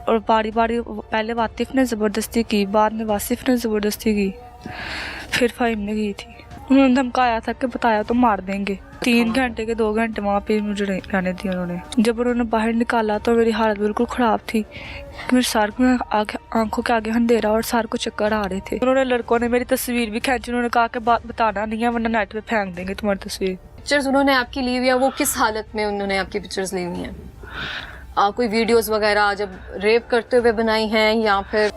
और बारी बारी पहले वातिफ ने ज़बरदस्ती की, बाद में वासिफ ने ज़बरदस्ती की, फिर फ़हीम ने की थी। उन्होंने धमकाया था कि बताया तो मार देंगे। 3 घंटे के 2 घंटे वहाँ पे मुझे रहने दिया उन्होंने। जब उन्होंने बाहर निकाला तो मेरी हालत बिल्कुल ख़राब थी कि मेरे सर में आंखों के आगे अंधेरा और सर को चक्कर आ रहे थे। उन्होंने लड़कों ने मेरी तस्वीर भी खींची। उन्होंने कहा कि बात बताना नहीं है वरना नेट पे फेंक देंगे तुम्हारी तस्वीर। पिक्चर्स उन्होंने आपकी ली हुई है, वो किस हालत में उन्होंने आपकी पिक्चर्स ली हुई हैं? कोई वीडियोस वगैरह जब रेप करते हुए बनाई हैं या फिर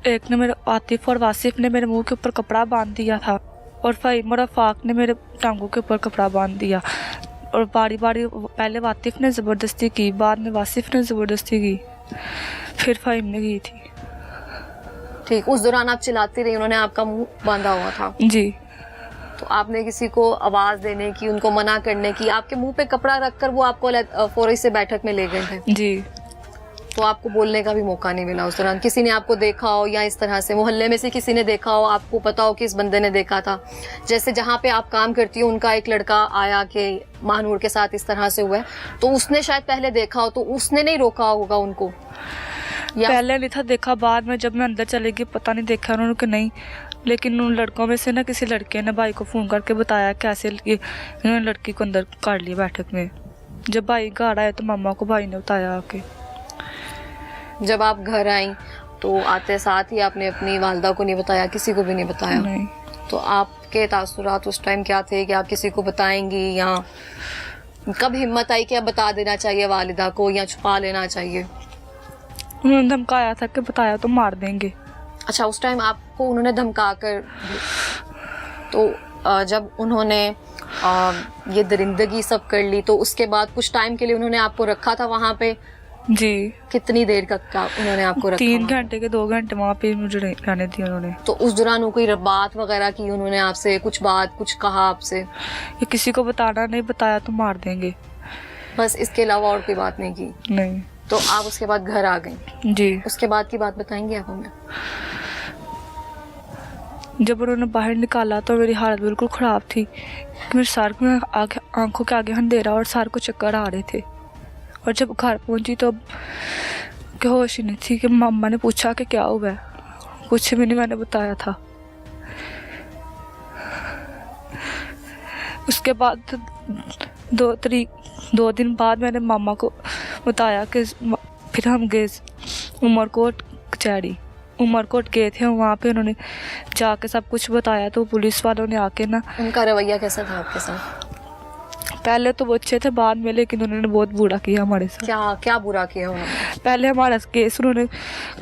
एक ने मेरे आतिफ और वासिफ ने मेरे मुंह के ऊपर कपड़ा बांध दिया था और फ़हीम और आफाक ने मेरे टांगों के ऊपर कपड़ा बांध दिया और बारी बारी पहले वातिफ ने ज़बरदस्ती की, बाद में वासिफ ने ज़बरदस्ती की, फिर फ़हीम ने की थी। ठीक, उस दौरान आप चिल्लाती रही, उन्होंने आपका मुंह बांधा हुआ था? जी। तो आपने किसी को आवाज़ देने की, उनको मना करने की, आपके मुंह पे कपड़ा रखकर वो आपको फौरी से बैठक में ले गए थे? जी। तो आपको बोलने का भी मौका नहीं मिला उस दौरान? किसी ने आपको देखा हो या इस तरह से मोहल्ले में से किसी ने देखा हो, आपको पता हो कि इस बंदे ने देखा था? जैसे जहाँ पे आप काम करती हो उनका एक लड़का आया कि महानूर के साथ इस तरह से हुआ है, तो उसने शायद पहले देखा हो, तो उसने नहीं रोका होगा उनको? या पहले नहीं था देखा, बाद में जब मैं अंदर चली गई पता नहीं देखा उन्होंने कि नहीं, लेकिन उन लड़कों में से ना किसी लड़के ने भाई को फ़ोन करके बताया कैसे इन्होंने लड़की को अंदर काट लिया बैठक में। जब भाई घर आए तो मामा को भाई ने बताया आके। जब आप घर आई तो आते साथ ही आपने अपनी वालिदा को नहीं बताया, किसी को भी नहीं बताया? नहीं। तो आपके तासुरात उस टाइम क्या थे कि आप किसी को बताएंगी, या कब हिम्मत आई कि अब बता देना चाहिए वालिदा को या छुपा लेना चाहिए? उन्होंने धमकाया था कि बताया तो मार देंगे। अच्छा, उस टाइम आपको उन्होंने धमका कर, तो जब उन्होंने ये दरिंदगी सब कर ली तो उसके बाद कुछ टाइम के लिए उन्होंने आपको रखा था वहाँ पे? जी। कितनी देर का उन्होंने आपको रखा? 3 घंटे के 2 घंटे वहाँ पे मुझे रहने दिया उन्होंने। तो उस दौरान वो कोई बात वगैरह की उन्होंने आपसे? कुछ बात, कुछ कहा आपसे? ये किसी को बताना नहीं, बताया तो मार देंगे, बस इसके अलावा और कोई बात नहीं की? नहीं। तो आप उसके बाद घर आ गई? जी। उसके बाद की बात बताएंगे आप हमें? जब उन्होंने बाहर निकाला तो मेरी हालत बिल्कुल ख़राब थी कि मेरे सर में आंखों के आगे अंधेरा और सर को चक्कर आ रहे थे। और जब घर पहुंची तो क्या होश ही नहीं थी कि मम्मा ने पूछा कि क्या हुआ है, कुछ भी नहीं मैंने बताया था। उसके बाद 2 दिन बाद मैंने मामा को बताया कि फिर हम गए उमरकोट कचहरी, उमरकोट गए थे। वहाँ पे उन्होंने जाके सब कुछ बताया तो पुलिस वालों ने आके ना, उनका रवैया कैसा था आपके साथ? पहले तो वो अच्छे थे, बाद में लेकिन उन्होंने बहुत बुरा किया हमारे साथ। क्या बुरा किया उन्होंने? पहले हमारा केस उन्होंने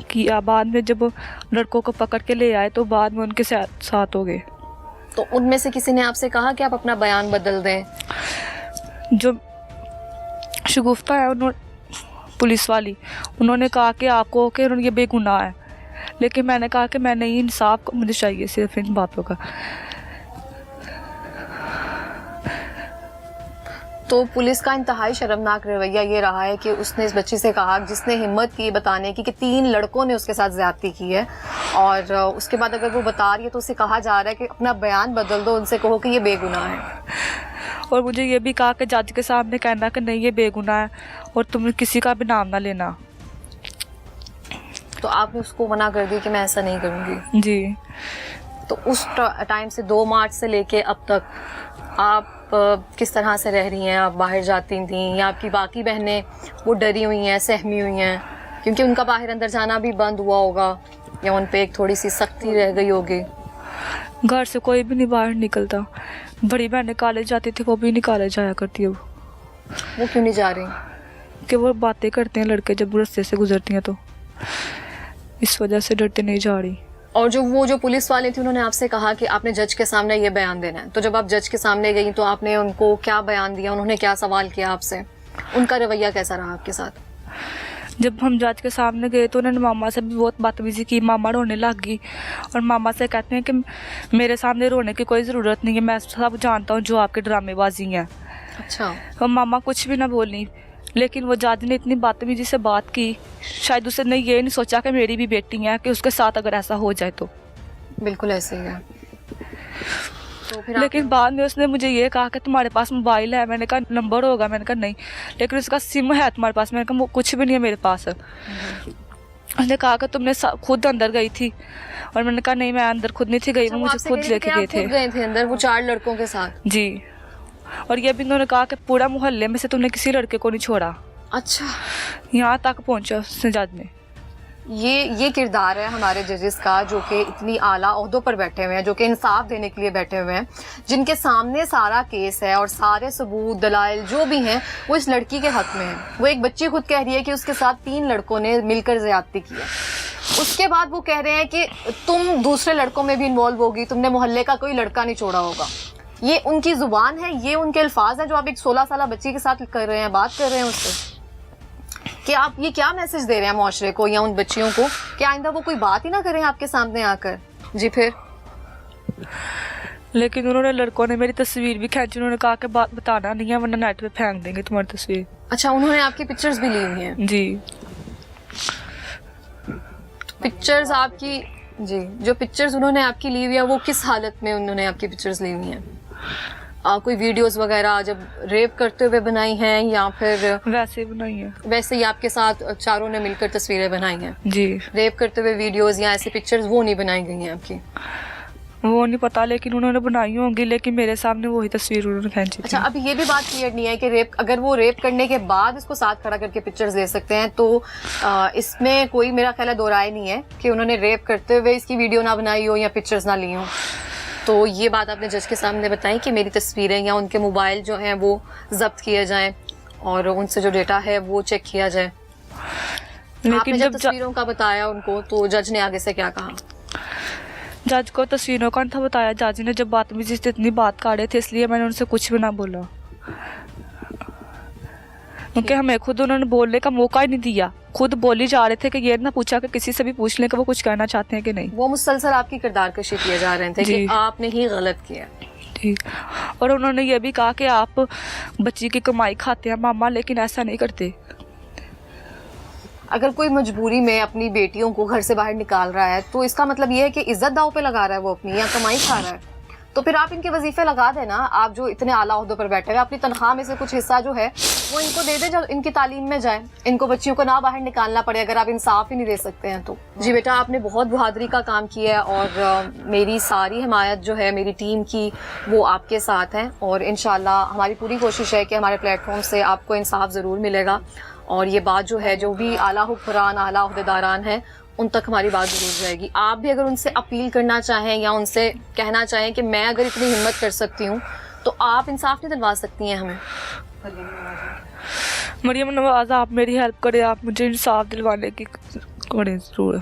किया, बाद में जब लड़कों को पकड़ के ले आए तो बाद में उनके साथ हो गए। तो उनमें से किसी ने आपसे कहा कि आप अपना बयान बदल दें? जो शगुफ्ता है उन्होंने, पुलिस वाली, उन्होंने कहा कि आपको कि ये बेगुनाह है, लेकिन मैंने कहा कि मैं नहीं, इंसाफ मुझे चाहिए सिर्फ इन बातों का। तो पुलिस का इंतहाई शर्मनाक रवैया ये रहा है कि उसने इस बच्ची से कहा, जिसने हिम्मत की बताने की कि 3 लड़कों ने उसके साथ ज्यादती की है, और उसके बाद अगर वो बता रही है तो उसे कहा जा रहा है कि अपना बयान बदल दो, उनसे कहो कि ये बेगुनाह है। और मुझे ये भी कहा कि जज के सामने कहना कि नहीं ये बेगुनाह है और तुम किसी का भी नाम ना लेना। तो आपने उसको मना कर दी कि मैं ऐसा नहीं करूँगी? जी। तो उस टाइम से 2 मार्च से लेके अब तक आप किस तरह से रह रही हैं? आप बाहर जाती थी या आपकी बाकी बहनें वो डरी हुई हैं, सहमी हुई हैं, क्योंकि उनका बाहर अंदर जाना भी बंद हुआ होगा या उन पे एक थोड़ी सी सख्ती रह गई होगी? घर से कोई भी नहीं बाहर निकलता। बड़ी बहनें कॉलेज जाती थी, वो भी नहीं कॉलेज जाया करती अब। वो क्यों नहीं जा रही? कि वो बातें करते हैं लड़के जब रास्ते से गुजरती हैं, तो इस वजह से डरते नहीं जा रही। और जो पुलिस वाले थे उन्होंने आपसे कहा कि आपने जज के सामने ये बयान देना है, तो जब आप जज के सामने गई तो आपने उनको क्या बयान दिया? उन्होंने क्या सवाल किया आपसे? उनका रवैया कैसा रहा आपके साथ? जब हम जज के सामने गए तो उन्होंने मामा से भी बहुत बदतमीजी की। मामा रोने लग गई और मामा से कहते हैं कि मेरे सामने रोने की कोई ज़रूरत नहीं है, मैं सब जानता हूँ जो आपके ड्रामेबाजी हैं। अच्छा। और मामा कुछ भी ना बोली, लेकिन वो जज ने इतनी बदतमीजी से बात की, शायद उसने ये नहीं सोचा कि मेरी भी बेटी है कि उसके साथ अगर ऐसा हो जाए तो। बिल्कुल ऐसे ही है। तो फिर लेकिन बाद में उसने मुझे ये कहा कि तुम्हारे पास मोबाइल है। मैंने कहा नंबर होगा, मैंने कहा नहीं। लेकिन उसका सिम है तुम्हारे पास, मैंने कहा वो कुछ भी नहीं है मेरे पास। उसने कहा कि तुमने खुद अंदर गई थी, और मैंने कहा नहीं मैं अंदर खुद नहीं थी गई, वो मुझे खुद लेके गए थे। गए थे अंदर वो 4 लड़कों के साथ? जी। और ये भी उन्होंने कहा कि पूरा मोहल्ले में से तुमने किसी लड़के को नहीं छोड़ा। अच्छा, यहाँ तक पहुंचा उसने जज में। ये किरदार है हमारे जजेस का, जो कि इतनी आला ओहदों पर बैठे हुए हैं, जो कि इंसाफ देने के लिए बैठे हुए हैं, जिनके सामने सारा केस है और सारे सबूत दलाइल जो भी हैं वो इस लड़की के हक में है। वो एक बच्ची खुद कह रही है कि उसके साथ 3 लड़कों ने मिलकर ज्यादती की है। उसके बाद वो कह रहे हैं कि तुम दूसरे लड़कों में भी इन्वॉल्व होगी, तुमने मोहल्ले का कोई लड़का नहीं छोड़ा होगा। ये उनकी जुबान है, ये उनके अल्फाज हैं जो आप एक 16 साल बच्ची के साथ कर रहे हैं, बात कर रहे हैं उससे। कि आप ये क्या मैसेज दे रहे हैं माशरे को या उन बच्चियों को कि आइंदा वो कोई बात ही ना करें आपके सामने आकर? जी फिर? लेकिन उन्होंने लड़कों ने मेरी तस्वीर भी खींची। उन्होंने कहा कि बात बताना नहीं है वरना नेट पे फेंक देंगे तुम्हारी तस्वीर। अच्छा, उन्होंने आपकी पिक्चर्स भी ली हुई हैं? जी। पिक्चर्स आपकी, जी, जो पिक्चर्स उन्होंने आपकी ली हुई है वो किस हालत में उन्होंने आपकी पिक्चर्स ली हुई हैं? कोई वीडियोस वगैरह जब रेप करते हुए बनाई हैं या फिर वैसे बनाई है? वैसे ही आपके साथ चारों ने मिलकर तस्वीरें बनाई हैं? जी। रेप करते हुए वीडियोस या ऐसी पिक्चर्स वो नहीं बनाई गई हैं आपकी? वो नहीं पता, लेकिन उन्होंने बनाई होंगी, लेकिन मेरे सामने वही तस्वीर उन्होंने खींची थी। अच्छा, अभी ये भी बात क्लियर नहीं है कि रेप, अगर वो रेप करने के बाद इसको साथ खड़ा करके पिक्चर्स ले सकते हैं तो इसमें कोई मेरा ख्याल है दो राय नहीं है कि उन्होंने रेप करते हुए इसकी वीडियो ना बनाई हो या पिक्चर्स ना ली हो। तो ये बात आपने जज के सामने बताई कि मेरी तस्वीरें या उनके मोबाइल जो हैं वो जब्त किए जाएं और उनसे जो डेटा है वो चेक किया जाए। लेकिन जब तस्वीरों का बताया उनको तो जज ने आगे से क्या कहा? जज को तस्वीरों का था बताया। जज ने जब बदतमीजी से इतनी बात काटे थे इसलिए मैंने उनसे कुछ भी ना बोला, क्योंकि हमें खुद उन्होंने बोलने का मौका ही नहीं दिया। खुद बोली जा रहे थे कि ये ना पूछा कि किसी से भी पूछ लें कि वो कुछ कहना चाहते हैं कि नहीं। वो मुसलसल आपकी किरदार कशी किए जा रहे थे कि आपने ही गलत किया। ठीक। और उन्होंने ये भी कहा कि आप बच्ची की कमाई खाते हैं मामा, लेकिन ऐसा नहीं करते। अगर कोई मजबूरी में अपनी बेटियों को घर से बाहर निकाल रहा है तो इसका मतलब ये है कि इज्जत दाव पे लगा रहा है वो अपनी, या कमाई खा रहा है। तो फिर आप इनके वजीफे लगा देना। आप जो इतने आला ओहदों पर बैठे हुए, अपनी तनख्वाह में से कुछ हिस्सा जो है वो इनको दे दे, जो इनकी तालीम में जाए, इनको बच्चियों को ना बाहर निकालना पड़े अगर आप इंसाफ ही नहीं दे सकते हैं तो। जी बेटा, आपने बहुत बहादुरी का काम किया है और मेरी सारी हिमायत जो है मेरी टीम की वो आपके साथ है, और इंशाल्लाह हमारी पूरी कोशिश है कि हमारे प्लेटफॉर्म से आपको इंसाफ ज़रूर मिलेगा। और ये बात जो है, जो भी आला हुक्मरान, आला ओहदेदारान हैं, उन तक हमारी बात जरूर जाएगी। आप भी अगर उनसे अपील करना चाहें या उनसे कहना चाहें कि मैं अगर इतनी हिम्मत कर सकती हूँ तो आप इंसाफ नहीं दिलवा सकती हैं हमें? मरियम नवाज, आप मेरी हेल्प करें, आप मुझे इंसाफ दिलवाने की करें जरूर।